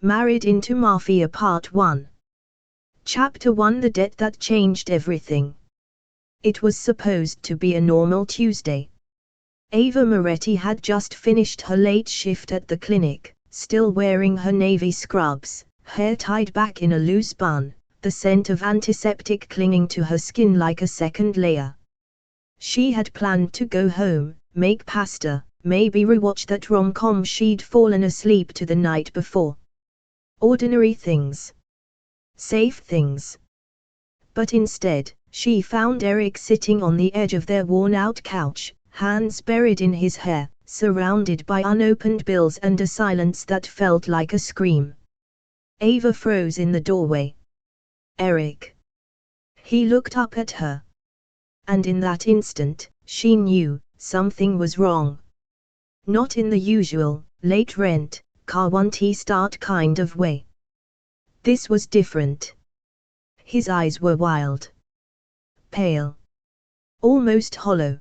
Married into Mafia Part 1. Chapter 1: The Debt That Changed Everything. It was supposed to be a normal Tuesday. Ava Moretti had just finished her late shift at the clinic, still wearing her navy scrubs, hair tied back in a loose bun, the scent of antiseptic clinging to her skin like a second layer. She had planned to go home, make pasta, maybe rewatch that rom-com she'd fallen asleep to the night before. Ordinary things. Safe things. But instead, she found Eric sitting on the edge of their worn-out couch, hands buried in his hair, surrounded by unopened bills and a silence that felt like a scream. Ava froze in the doorway. Eric. He looked up at her. And in that instant, she knew something was wrong. Not in the usual, late rent, car won't he start kind of way. This was different. His eyes were wild. Pale. Almost hollow.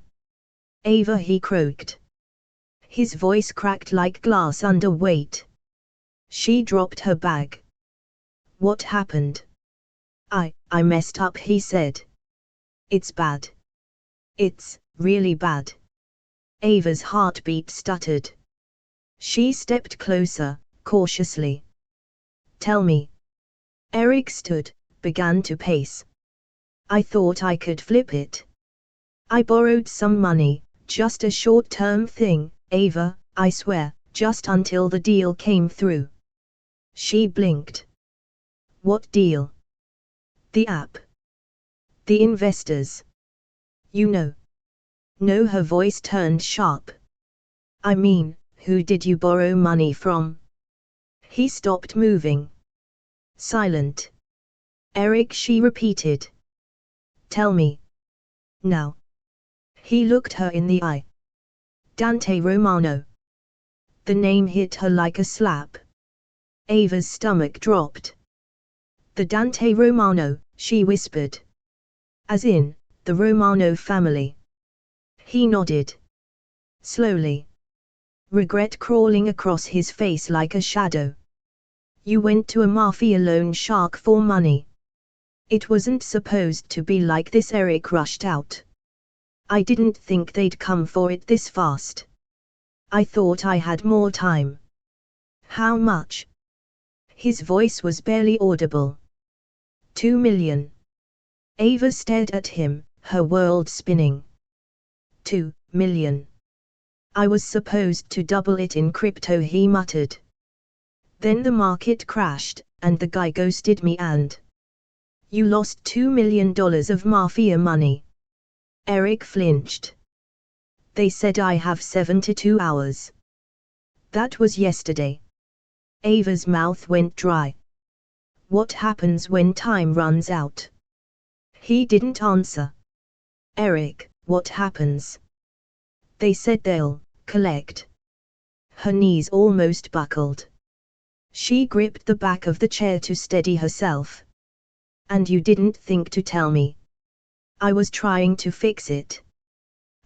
Ava, he croaked. His voice cracked like glass under weight. She dropped her bag. What happened? I messed up, he said. It's bad. It's really bad. Ava's heartbeat stuttered. She stepped closer, cautiously. Tell me. Eric stood, began to pace. I thought I could flip it. I borrowed some money, just a short-term thing, Ava, I swear, just until the deal came through. She blinked. What deal? The app. The investors. You know. No, her voice turned sharp. I mean, who did you borrow money from? He stopped moving. Silent. Eric, she repeated. Tell me. Now. He looked her in the eye. Dante Romano. The name hit her like a slap. Ava's stomach dropped. The Dante Romano, she whispered. As in, the Romano family. He nodded. Slowly. Regret crawling across his face like a shadow. You went to a Mafia loan shark for money. It wasn't supposed to be like this, Eric rushed out. I didn't think they'd come for it this fast. I thought I had more time. How much? His voice was barely audible. 2 million. Ava stared at him, her world spinning. 2 million. I was supposed to double it in crypto, he muttered. Then the market crashed, and the guy ghosted me and... You lost $2 million of Mafia money. Eric flinched. They said I have 72 hours. That was yesterday. Ava's mouth went dry. What happens when time runs out? He didn't answer. Eric, what happens? They said they'll collect. Her knees almost buckled. She gripped the back of the chair to steady herself. And you didn't think to tell me. I was trying to fix it.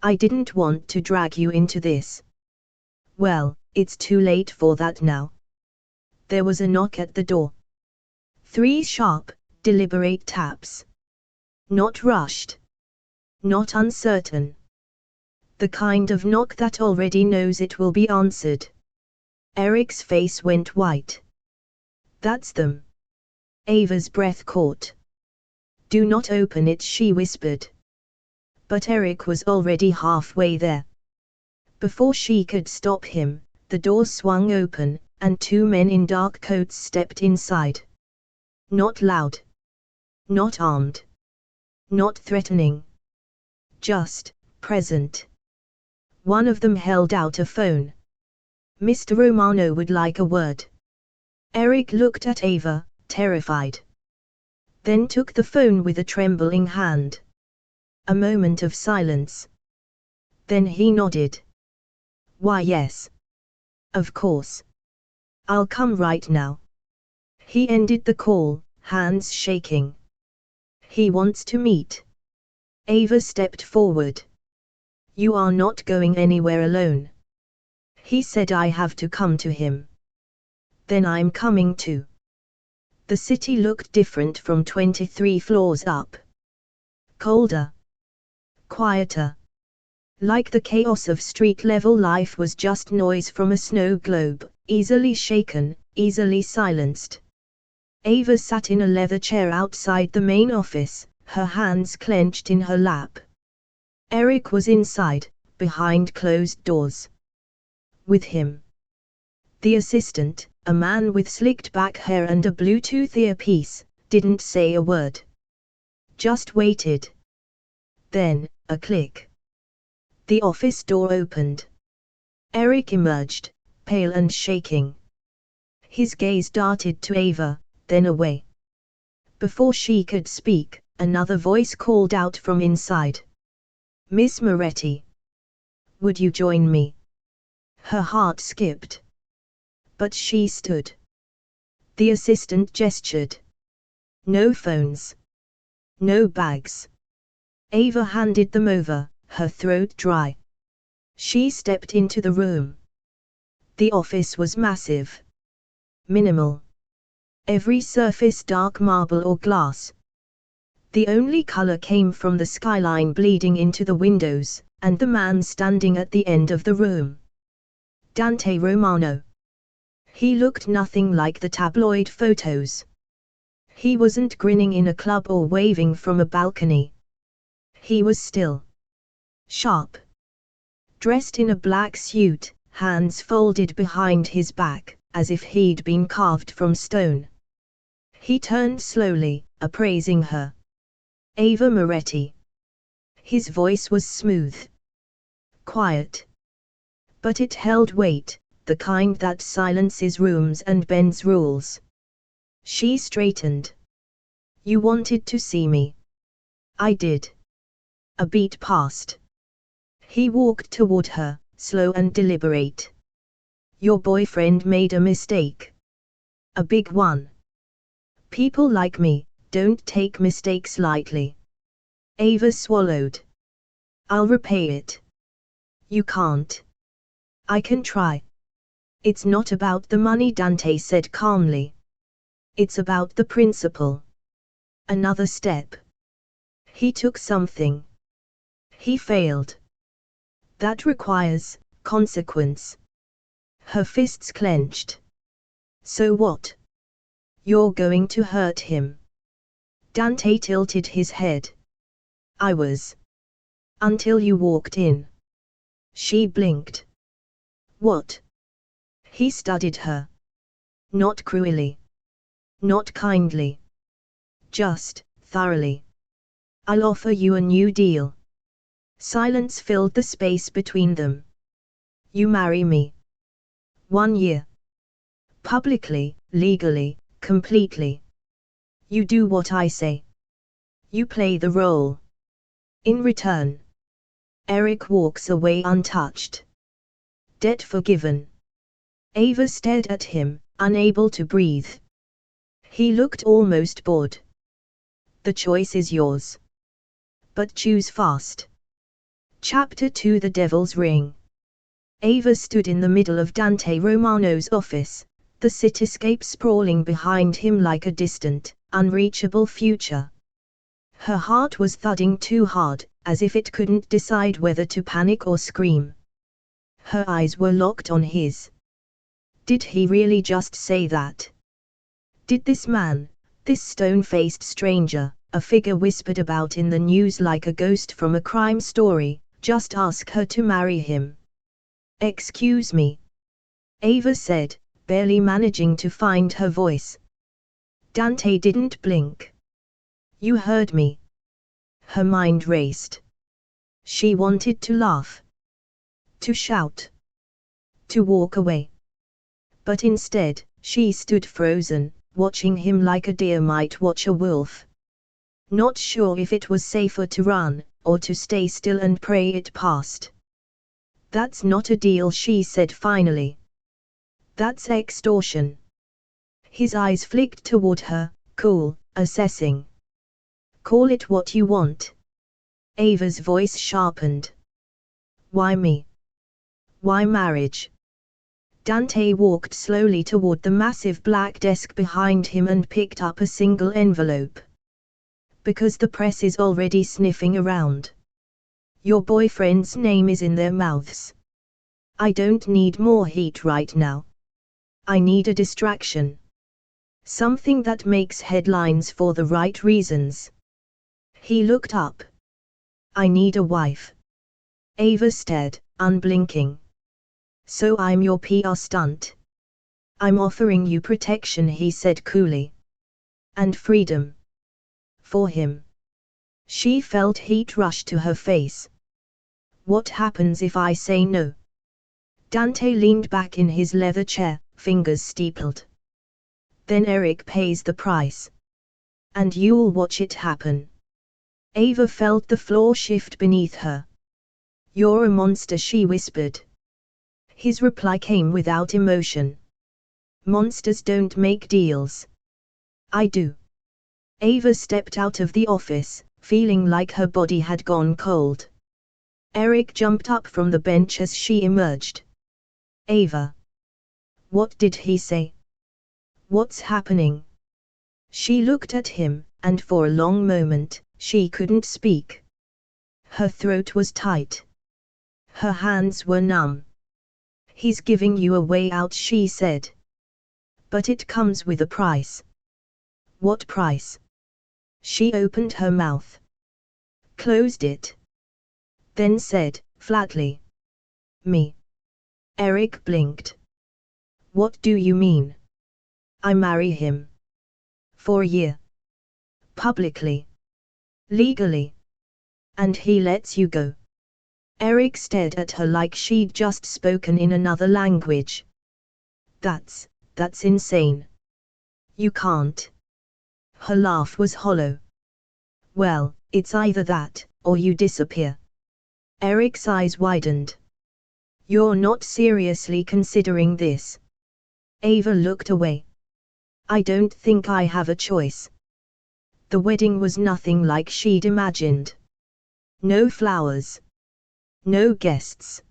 I didn't want to drag you into this. Well, it's too late for that now. There was a knock at the door. 3 sharp, deliberate taps. Not rushed. Not uncertain. The kind of knock that already knows it will be answered. Eric's face went white. That's them. Ava's breath caught. Do not open it, she whispered. But Eric was already halfway there. Before she could stop him, the door swung open, and 2 men in dark coats stepped inside. Not loud. Not armed. Not threatening. Just present. One of them held out a phone. Mr. Romano would like a word. Eric looked at Ava, terrified. Then took the phone with a trembling hand. A moment of silence. Then he nodded. Why, yes. Of course. I'll come right now. He ended the call, hands shaking. He wants to meet. Ava stepped forward. You are not going anywhere alone. He said I have to come to him. Then I'm coming too. The city looked different from 23 floors up. Colder. Quieter. Like the chaos of street-level life was just noise from a snow globe, easily shaken, easily silenced. Ava sat in a leather chair outside the main office, her hands clenched in her lap. Eric was inside, behind closed doors. With him. The assistant, a man with slicked back hair and a Bluetooth earpiece, didn't say a word. Just waited. Then, a click. The office door opened. Eric emerged, pale and shaking. His gaze darted to Ava, then away. Before she could speak, another voice called out from inside. Miss Moretti. Would you join me? Her heart skipped. But she stood. The assistant gestured. No phones. No bags. Ava handed them over, her throat dry. She stepped into the room. The office was massive. Minimal. Every surface dark marble or glass. The only color came from the skyline bleeding into the windows, and the man standing at the end of the room. Dante Romano. He looked nothing like the tabloid photos. He wasn't grinning in a club or waving from a balcony. He was still. Sharp. Dressed in a black suit, hands folded behind his back, as if he'd been carved from stone. He turned slowly, appraising her. Ava Moretti. His voice was smooth. Quiet. But it held weight, the kind that silences rooms and bends rules. She straightened. You wanted to see me. I did. A beat passed. He walked toward her, slow and deliberate. Your boyfriend made a mistake. A big one. People like me don't take mistakes lightly. Ava swallowed. I'll repay it. You can't. I can try. It's not about the money, Dante said calmly. It's about the principle. Another step. He took something. He failed. That requires consequence. Her fists clenched. So what? You're going to hurt him. Dante tilted his head. I was. Until you walked in. She blinked. What? He studied her. Not cruelly. Not kindly. Just, thoroughly. I'll offer you a new deal. Silence filled the space between them. You marry me. 1 year. Publicly, legally, completely. You do what I say. You play the role. In return. Eric walks away untouched. Debt forgiven. Ava stared at him, unable to breathe. He looked almost bored. The choice is yours. But choose fast. Chapter 2 The Devil's Ring. Ava stood in the middle of Dante Romano's office, the cityscape sprawling behind him like a distant, unreachable future. Her heart was thudding too hard, as if it couldn't decide whether to panic or scream. Her eyes were locked on his. Did he really just say that? Did this man, this stone-faced stranger, a figure whispered about in the news like a ghost from a crime story, just ask her to marry him? Excuse me. Ava said, barely managing to find her voice. Dante didn't blink. You heard me. Her mind raced. She wanted to laugh. To shout. To walk away. But instead, she stood frozen, watching him like a deer might watch a wolf. Not sure if it was safer to run, or to stay still and pray it passed. That's not a deal, she said finally. That's extortion. His eyes flicked toward her, cool, assessing. Call it what you want. Ava's voice sharpened. Why me? Why marriage? Dante walked slowly toward the massive black desk behind him and picked up a single envelope. Because the press is already sniffing around. Your boyfriend's name is in their mouths. I don't need more heat right now. I need a distraction. Something that makes headlines for the right reasons. He looked up. I need a wife. Ava stared, unblinking. So I'm your PR stunt. I'm offering you protection, he said coolly. And freedom. For him. She felt heat rush to her face. What happens if I say no? Dante leaned back in his leather chair, fingers steepled. Then Eric pays the price. And you'll watch it happen. Ava felt the floor shift beneath her. You're a monster, she whispered. His reply came without emotion. Monsters don't make deals. I do. Ava stepped out of the office, feeling like her body had gone cold. Eric jumped up from the bench as she emerged. Ava. What did he say? What's happening? She looked at him, and for a long moment, she couldn't speak. Her throat was tight. Her hands were numb. He's giving you a way out, she said. But it comes with a price. What price? She opened her mouth. Closed it. Then said, flatly. Me. Eric blinked. What do you mean? I marry him. For a year. Publicly. Legally. And he lets you go. Eric stared at her like she'd just spoken in another language. That's insane. You can't. Her laugh was hollow. Well, it's either that, or you disappear. Eric's eyes widened. You're not seriously considering this. Ava looked away. I don't think I have a choice. The wedding was nothing like she'd imagined. No flowers. No guests.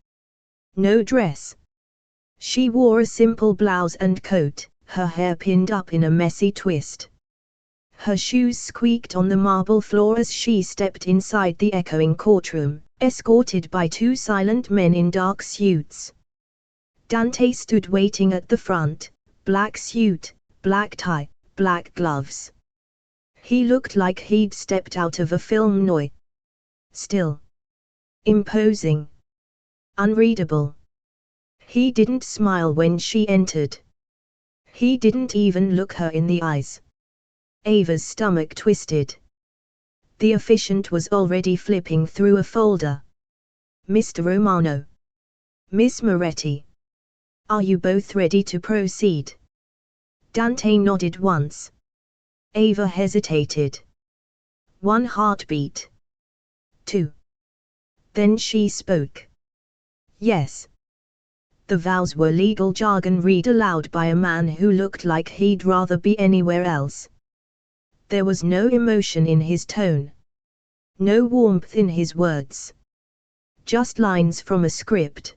No dress. She wore a simple blouse and coat, her hair pinned up in a messy twist. Her shoes squeaked on the marble floor as she stepped inside the echoing courtroom, escorted by two silent men in dark suits. Dante stood waiting at the front, black suit, black tie, black gloves. He looked like he'd stepped out of a film noir. Still. Imposing. Unreadable. He didn't smile when she entered. He didn't even look her in the eyes. Ava's stomach twisted. The officiant was already flipping through a folder. Mr. Romano. Miss Moretti. Are you both ready to proceed? Dante nodded once. Ava hesitated. 1 heartbeat. 2. Then she spoke. Yes. The vows were legal jargon read aloud by a man who looked like he'd rather be anywhere else. There was no emotion in his tone. No warmth in his words. Just lines from a script.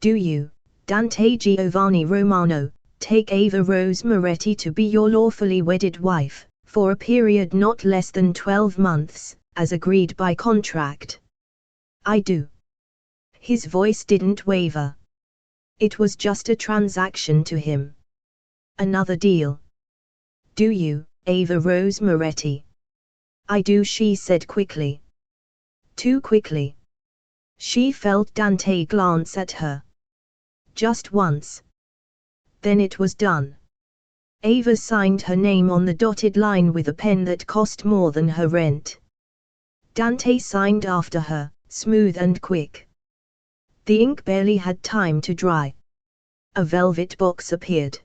Do you, Dante Giovanni Romano, take Ava Rose Moretti to be your lawfully wedded wife, for a period not less than 12 months, as agreed by contract? I do. His voice didn't waver. It was just a transaction to him. Another deal. Do you, Ava Rose Moretti? I do, she said quickly. Too quickly. She felt Dante glance at her. Just once. Then it was done. Ava signed her name on the dotted line with a pen that cost more than her rent. Dante signed after her, smooth and quick. The ink barely had time to dry. A velvet box appeared.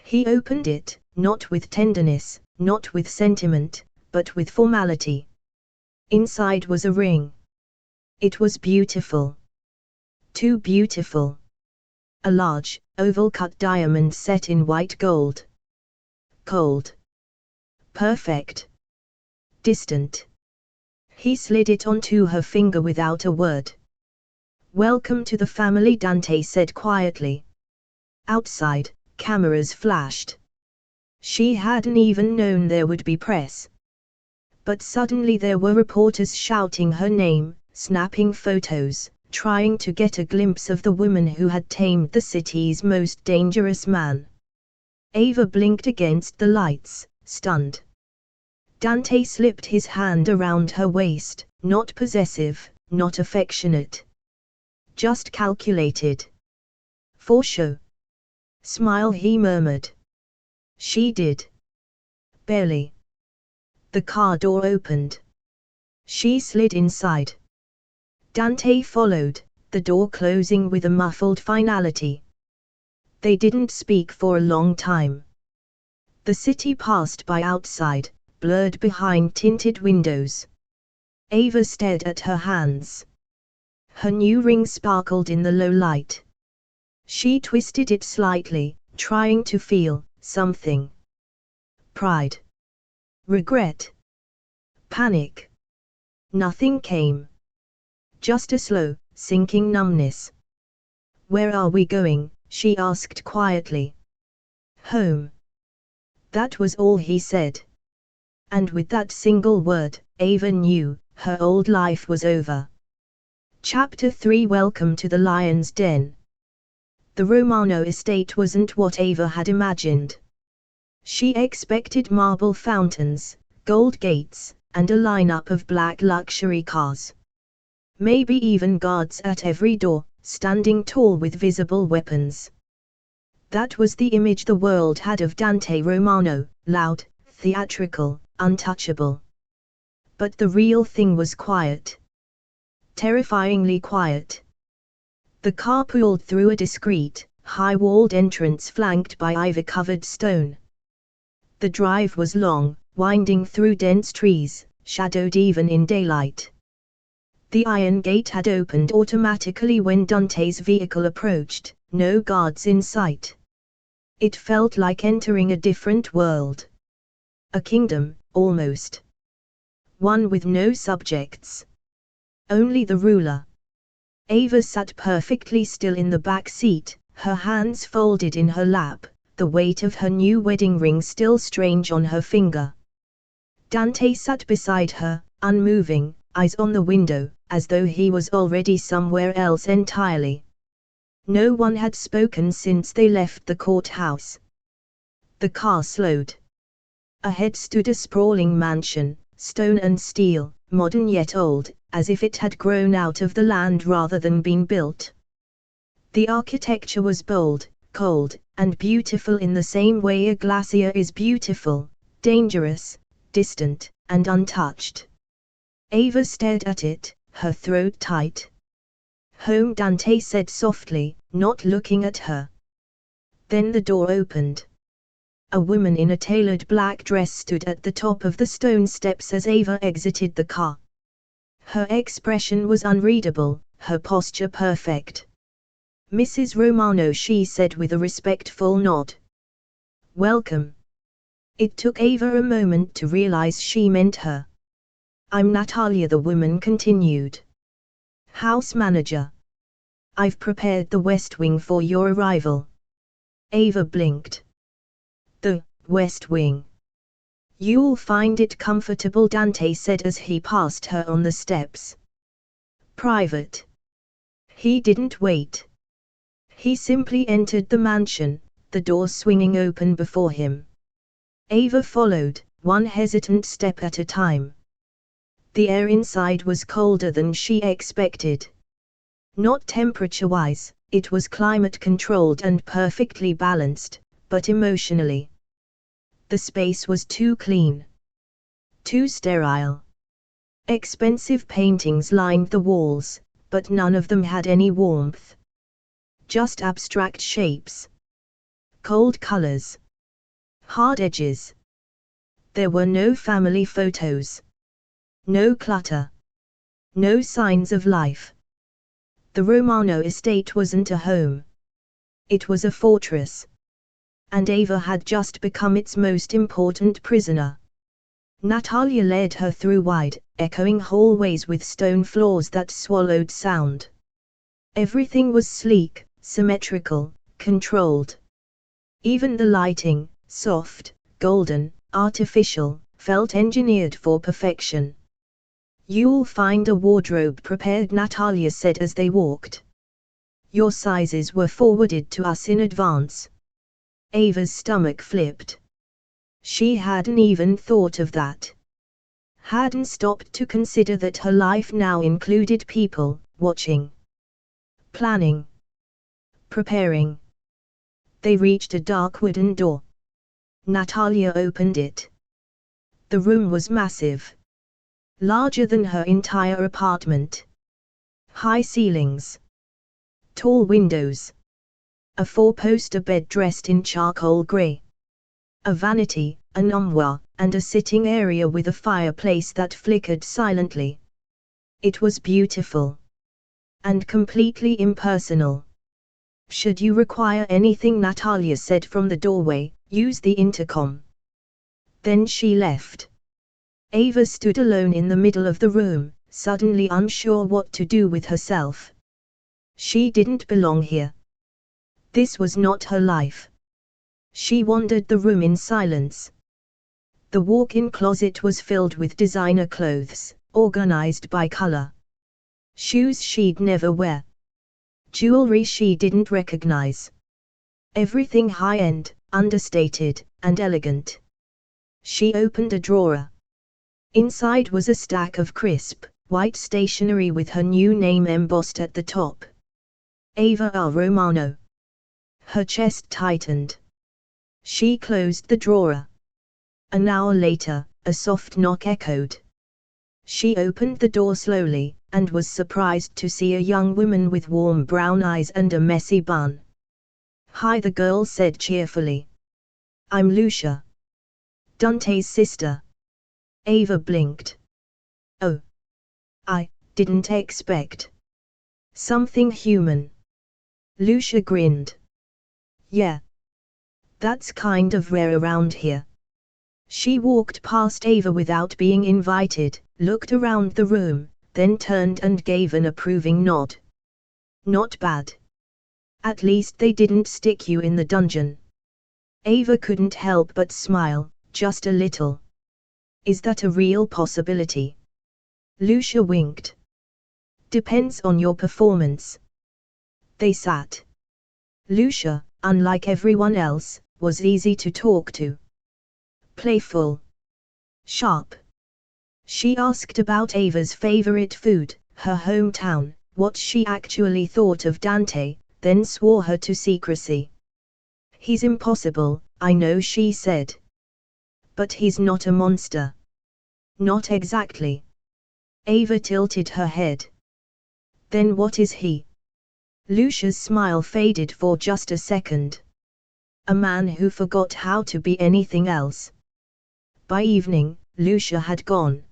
He opened it, not with tenderness, not with sentiment, but with formality. Inside was a ring. It was beautiful. Too beautiful. A large, oval-cut diamond set in white gold. Cold. Perfect. Distant. He slid it onto her finger without a word. Welcome to the family, Dante said quietly. Outside, cameras flashed. She hadn't even known there would be press. But suddenly there were reporters shouting her name, snapping photos, trying to get a glimpse of the woman who had tamed the city's most dangerous man. Ava blinked against the lights, stunned. Dante slipped his hand around her waist, not possessive, not affectionate. Just calculated. For show. Smile, he murmured. She did. Barely. The car door opened. She slid inside. Dante followed, the door closing with a muffled finality. They didn't speak for a long time. The city passed by outside, blurred behind tinted windows. Ava stared at her hands. Her new ring sparkled in the low light. She twisted it slightly, trying to feel something. Pride. Regret. Panic. Nothing came. Just a slow, sinking numbness. Where are we going? She asked quietly. Home. That was all he said. And with that single word, Ava knew, her old life was over. Chapter 3. Welcome to the Lion's Den. The Romano estate wasn't what Ava had imagined. She expected marble fountains, gold gates, and a lineup of black luxury cars. Maybe even guards at every door, standing tall with visible weapons. That was the image the world had of Dante Romano, loud, theatrical, untouchable. But the real thing was quiet. Terrifyingly quiet. The car pulled through a discreet, high-walled entrance flanked by ivy-covered stone. The drive was long, winding through dense trees, shadowed even in daylight. The iron gate had opened automatically when Dante's vehicle approached, no guards in sight. It felt like entering a different world. A kingdom, almost. One with no subjects. Only the ruler. Ava sat perfectly still in the back seat, her hands folded in her lap, the weight of her new wedding ring still strange on her finger. Dante sat beside her, unmoving, eyes on the window, as though he was already somewhere else entirely. No one had spoken since they left the courthouse. The car slowed. Ahead stood a sprawling mansion, stone and steel, modern yet old, as if it had grown out of the land rather than been built. The architecture was bold, cold, and beautiful in the same way a glacier is beautiful, dangerous, distant, and untouched. Ava stared at it, her throat tight. Home, Dante said softly, not looking at her. Then the door opened. A woman in a tailored black dress stood at the top of the stone steps as Ava exited the car. Her expression was unreadable, her posture perfect. Mrs. Romano, she said with a respectful nod. Welcome. It took Ava a moment to realize she meant her. I'm Natalia, the woman continued. House manager. I've prepared the West Wing for your arrival. Ava blinked. The West Wing. You'll find it comfortable, Dante said as he passed her on the steps. Private. He didn't wait. He simply entered the mansion, the door swinging open before him. Ava followed, one hesitant step at a time. The air inside was colder than she expected. Not temperature-wise, it was climate-controlled and perfectly balanced, but emotionally. The space was too clean. Too sterile. Expensive paintings lined the walls, but none of them had any warmth. Just abstract shapes. Cold colors. Hard edges. There were no family photos. No clutter. No signs of life. The Romano estate wasn't a home. It was a fortress. And Ava had just become its most important prisoner. Natalia led her through wide, echoing hallways with stone floors that swallowed sound. Everything was sleek, symmetrical, controlled. Even the lighting, soft, golden, artificial, felt engineered for perfection. "You'll find a wardrobe prepared," Natalia said as they walked. "Your sizes were forwarded to us in advance." Ava's stomach flipped. She hadn't even thought of that. Hadn't stopped to consider that her life now included people, watching, planning, preparing. They reached a dark wooden door. Natalia opened it. The room was massive. Larger than her entire apartment. High ceilings. Tall windows. A four-poster bed dressed in charcoal grey. A vanity, an armoire, and a sitting area with a fireplace that flickered silently. It was beautiful. And completely impersonal. "Should you require anything," Natalia said from the doorway, "use the intercom." Then she left. Ava stood alone in the middle of the room, suddenly unsure what to do with herself. She didn't belong here. This was not her life. She wandered the room in silence. The walk-in closet was filled with designer clothes, organized by color. Shoes she'd never wear. Jewelry she didn't recognize. Everything high-end, understated, and elegant. She opened a drawer. Inside was a stack of crisp, white stationery with her new name embossed at the top. Ava Romano. Her chest tightened. She closed the drawer. An hour later, a soft knock echoed. She opened the door slowly, and was surprised to see a young woman with warm brown eyes and a messy bun. "Hi," the girl said cheerfully. "I'm Lucia. Dante's sister." Ava blinked. "Oh. I didn't expect something human." Lucia grinned. "Yeah. That's kind of rare around here." She walked past Ava without being invited, looked around the room, then turned and gave an approving nod. "Not bad. At least they didn't stick you in the dungeon." Ava couldn't help but smile, just a little. "Is that a real possibility?" Lucia winked. "Depends on your performance." They sat. Lucia, unlike everyone else, was easy to talk to. Playful. Sharp. She asked about Ava's favorite food, her hometown, what she actually thought of Dante, then swore her to secrecy. "He's impossible, I know," she said. "But he's not a monster." "Not exactly." Ava tilted her head. "Then what is he?" Lucia's smile faded for just a second. "A man who forgot how to be anything else." By evening, Lucia had gone.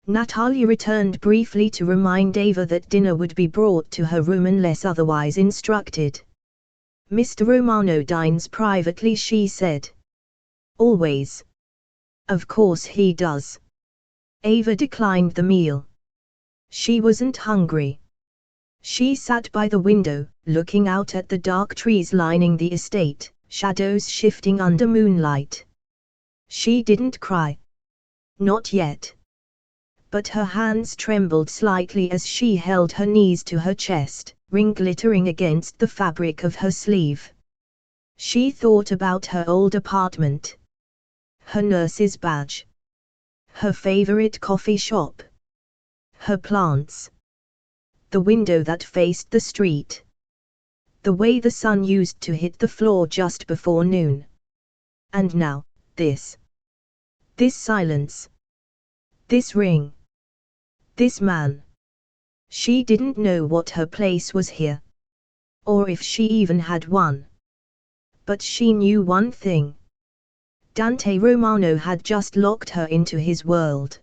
Natalia returned briefly to remind Ava that dinner would be brought to her room unless otherwise instructed. "Mr. Romano dines privately," she said. "Always." "Of course he does." Ava declined the meal. She wasn't hungry. She sat by the window, looking out at the dark trees lining the estate, shadows shifting under moonlight. She didn't cry. Not yet. But her hands trembled slightly as she held her knees to her chest, ring glittering against the fabric of her sleeve. She thought about her old apartment. Her nurse's badge. Her favorite coffee shop. Her plants. The window that faced the street. The way the sun used to hit the floor just before noon. And now, this. This silence. This ring. This man. She didn't know what her place was here. Or if she even had one. But she knew one thing. Dante Romano had just locked her into his world.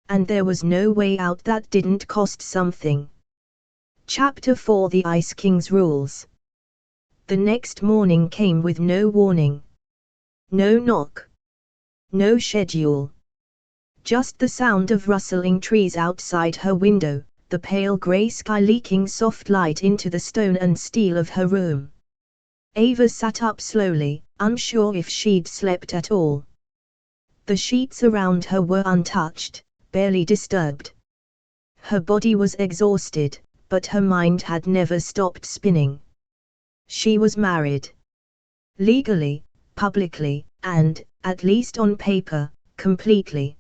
And there was no way out that didn't cost something. Chapter 4: The Ice King's Rules. The next morning came with no warning. No knock. No schedule. Just the sound of rustling trees outside her window, the pale grey sky leaking soft light into the stone and steel of her room. Ava sat up slowly, unsure if she'd slept at all. The sheets around her were untouched, barely disturbed. Her body was exhausted, but her mind had never stopped spinning. She was married. Legally, publicly, and, at least on paper, completely.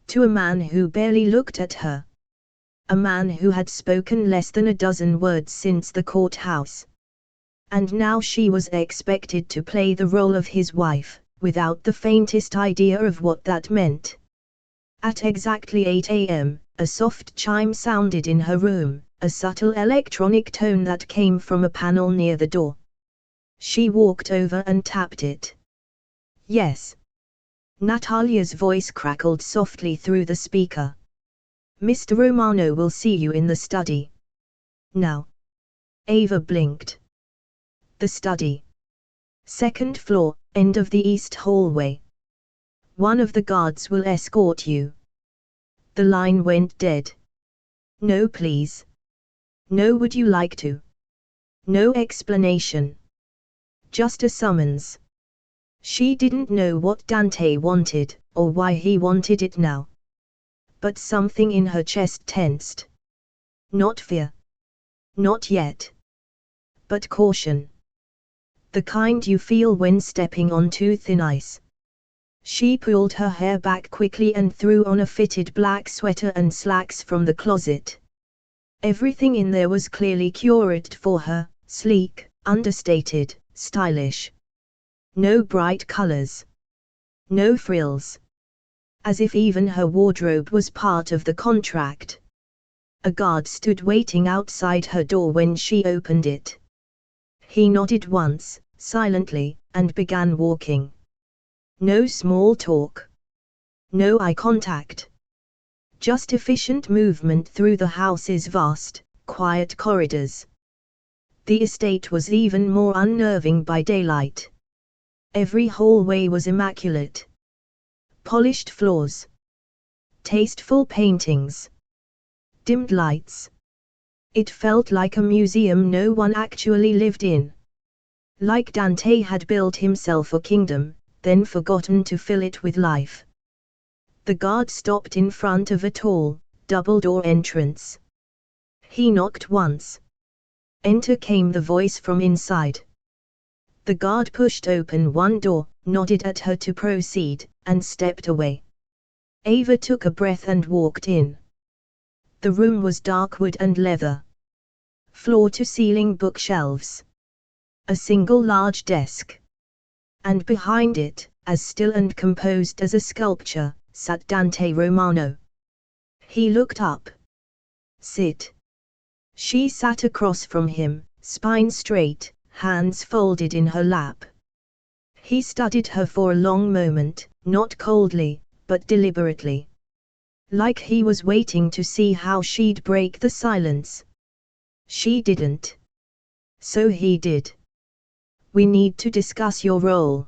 To a man who barely looked at her. A man who had spoken less than a dozen words since the courthouse. And now she was expected to play the role of his wife, without the faintest idea of what that meant. At exactly 8 a.m., a soft chime sounded in her room, a subtle electronic tone that came from a panel near the door. She walked over and tapped it. Yes. Natalia's voice crackled softly through the speaker. Mr. Romano will see you in the study. Now. Ava blinked. The study. Second floor, end of the east hallway. One of the guards will escort you. The line went dead. No, please. No, would you like to? No explanation. Just a summons. She didn't know what Dante wanted, or why he wanted it now. But something in her chest tensed. Not fear. Not yet. But caution. The kind you feel when stepping on too thin ice. She pulled her hair back quickly and threw on a fitted black sweater and slacks from the closet. Everything in there was clearly curated for her, sleek, understated, stylish. No bright colors. No frills. As if even her wardrobe was part of the contract. A guard stood waiting outside her door when she opened it. He nodded once, silently, and began walking. No small talk. No eye contact. Just efficient movement through the house's vast, quiet corridors. The estate was even more unnerving by daylight. Every hallway was immaculate. Polished floors. Tasteful paintings. Dimmed lights. It felt like a museum no one actually lived in. Like Dante had built himself a kingdom, then forgotten to fill it with life. The guard stopped in front of a tall, double-door entrance. He knocked once. Enter came the voice from inside. The guard pushed open one door, nodded at her to proceed, and stepped away. Ava took a breath and walked in. The room was dark wood and leather. Floor-to-ceiling bookshelves. A single large desk. And behind it, as still and composed as a sculpture, sat Dante Romano. He looked up. Sit. She sat across from him, spine straight, hands folded in her lap. He studied her for a long moment, not coldly, but deliberately. Like he was waiting to see how she'd break the silence. She didn't. So he did. We need to discuss your role.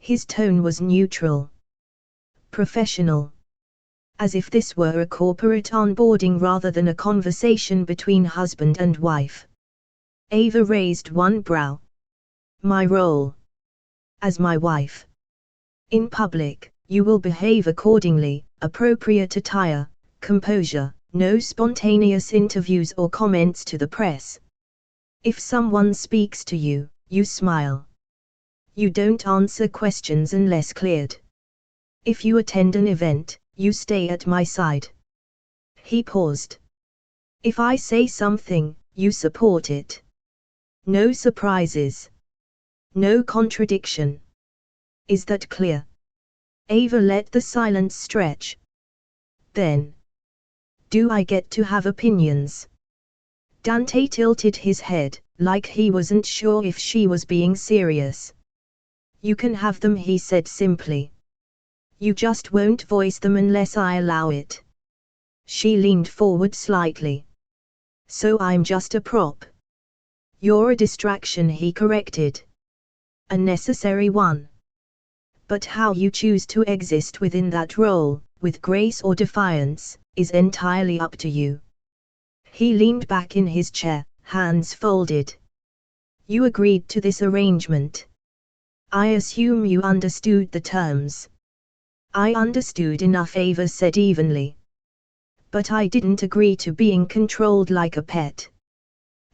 His tone was neutral. Professional. As if this were a corporate onboarding rather than a conversation between husband and wife. Ava raised one brow. My role. As my wife. In public, you will behave accordingly, appropriate attire, composure, no spontaneous interviews or comments to the press. If someone speaks to you, you smile. You don't answer questions unless cleared. If you attend an event, you stay at my side. He paused. If I say something, you support it. No surprises. No contradiction. Is that clear? Ava let the silence stretch. Then. Do I get to have opinions? Dante tilted his head, like he wasn't sure if she was being serious. You can have them, he said simply. You just won't voice them unless I allow it. She leaned forward slightly. So I'm just a prop. You're a distraction, he corrected. A necessary one. But how you choose to exist within that role, with grace or defiance, is entirely up to you. He leaned back in his chair, hands folded. You agreed to this arrangement. I assume you understood the terms. I understood enough, Ava said evenly. But I didn't agree to being controlled like a pet.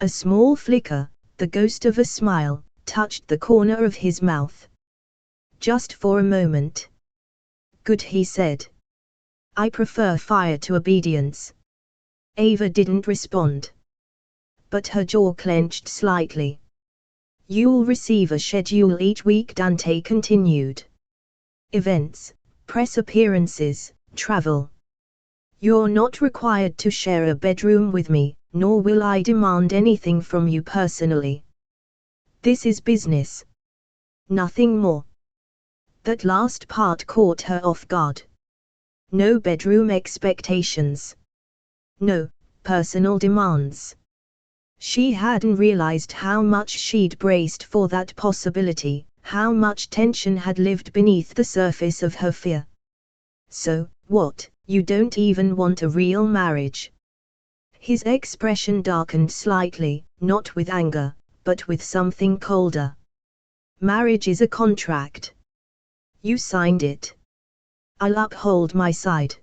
A small flicker, the ghost of a smile, touched the corner of his mouth. Just for a moment. Good, he said. I prefer fire to obedience. Ava didn't respond. But her jaw clenched slightly. You'll receive a schedule each week, Dante continued. Events, press appearances, travel. You're not required to share a bedroom with me, nor will I demand anything from you personally. This is business. Nothing more. That last part caught her off guard. No bedroom expectations. No personal demands. She hadn't realized how much she'd braced for that possibility, how much tension had lived beneath the surface of her fear. So, what, you don't even want a real marriage? His expression darkened slightly, not with anger, but with something colder. Marriage is a contract. You signed it. I'll uphold my side.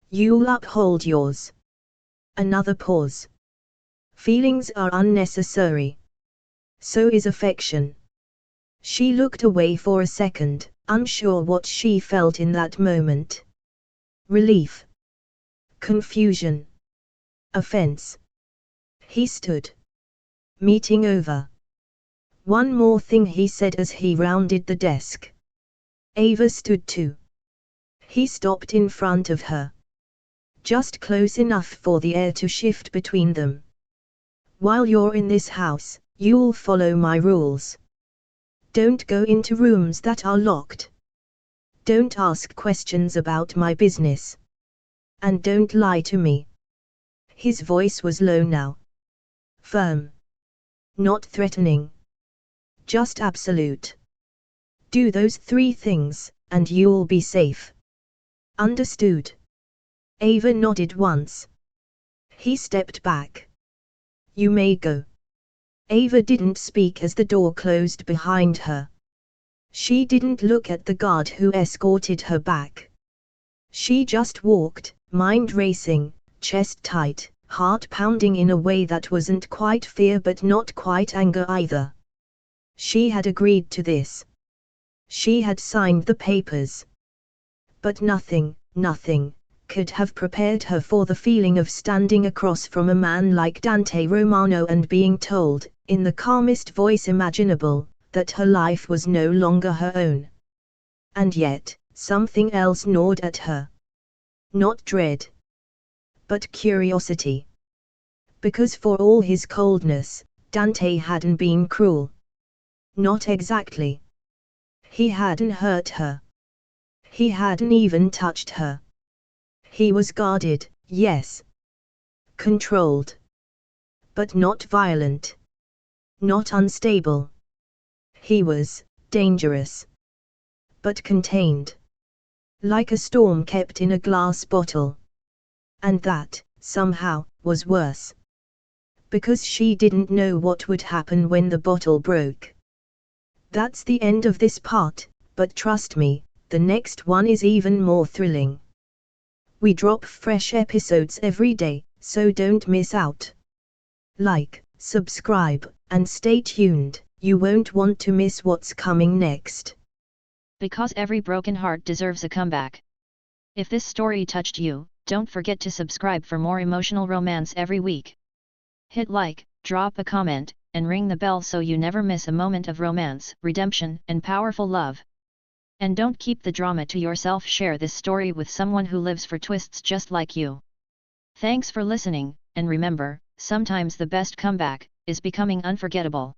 You'll uphold yours. Another pause. Feelings are unnecessary. So is affection. She looked away for a second, unsure what she felt in that moment. Relief. Confusion. Offense. He stood. Meeting over. One more thing, he said as he rounded the desk. Ava stood too. He stopped in front of her. Just close enough for the air to shift between them. While you're in this house, you'll follow my rules. Don't go into rooms that are locked. Don't ask questions about my business. And don't lie to me. His voice was low now. Firm. Not threatening. Just absolute. Do those 3 things, and you'll be safe. Understood? Ava nodded once. He stepped back. You may go. Ava didn't speak as the door closed behind her. She didn't look at the guard who escorted her back. She just walked, mind racing, chest tight, heart pounding in a way that wasn't quite fear but not quite anger either. She had agreed to this. She had signed the papers. But nothing could have prepared her for the feeling of standing across from a man like Dante Romano and being told, in the calmest voice imaginable, that her life was no longer her own. And yet, something else gnawed at her. Not dread. But curiosity. Because for all his coldness, Dante hadn't been cruel. Not exactly. He hadn't hurt her. He hadn't even touched her. He was guarded, yes. Controlled. But not violent. Not unstable. He was dangerous. But contained. Like a storm kept in a glass bottle. And that, somehow, was worse. Because she didn't know what would happen when the bottle broke. That's the end of this part, but trust me, the next one is even more thrilling. We drop fresh episodes every day, so don't miss out. Like, subscribe, and stay tuned, you won't want to miss what's coming next. Because every broken heart deserves a comeback. If this story touched you, don't forget to subscribe for more emotional romance every week. Hit like, drop a comment, and ring the bell so you never miss a moment of romance, redemption, and powerful love. And don't keep the drama to yourself, share this story with someone who lives for twists just like you. Thanks for listening, and remember, sometimes the best comeback is becoming unforgettable.